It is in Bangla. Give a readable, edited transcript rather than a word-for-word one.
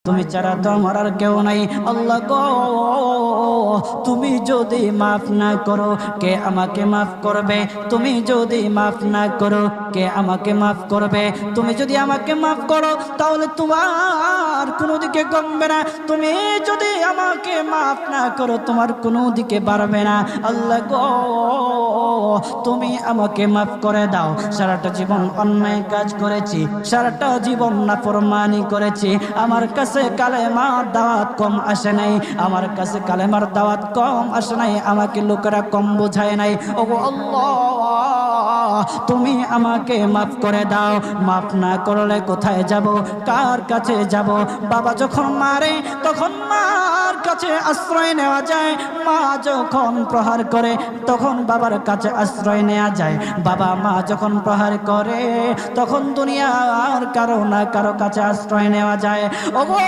তুমি ছাড়া তো আমার আর কেউ নাই। আল্লাহ গো, তুমি যদি মাফ না করো কে আমাকে মাফ করবে? তুমি যদি মাফ না করো কে আমাকে মাফ করবে? তুমি যদি আমাকে মাফ করো তাহলে তোমার কোনো দিকে কমবে না, তুমি যদি আমাকে মাফ না করো তোমার কোনো দিকে বাড়বে না। আল্লাহ গো, তুমি আমাকে মাফ করে দাও। সারাটা জীবন অন্যায় কাজ করেছি, সারাটা জীবন নাফরমানি করেছি, আমার কাছে কালেমার দাওয়াত কম আসে নাই, আমার কাছে কালেমার দাওয়াত কম আসে নাই, আমাকে লোকেরা কম বোঝায় নাই। ওগো আল্লাহ, তুমি আমাকে মাফ করে দাও। মাফ না করলে কোথায় যাব, কার কাছে যাব? বাবা যখন মারে তখন মার কাছে আশ্রয় নেওয়া যায়, মা যখন প্রহার করে তখন বাবার কাছে আশ্রয় নেওয়া যায়, বাবা মা যখন প্রহার করে তখন দুনিয়ার কারো না কারো কাছে আশ্রয় নেওয়া যায়। ওগো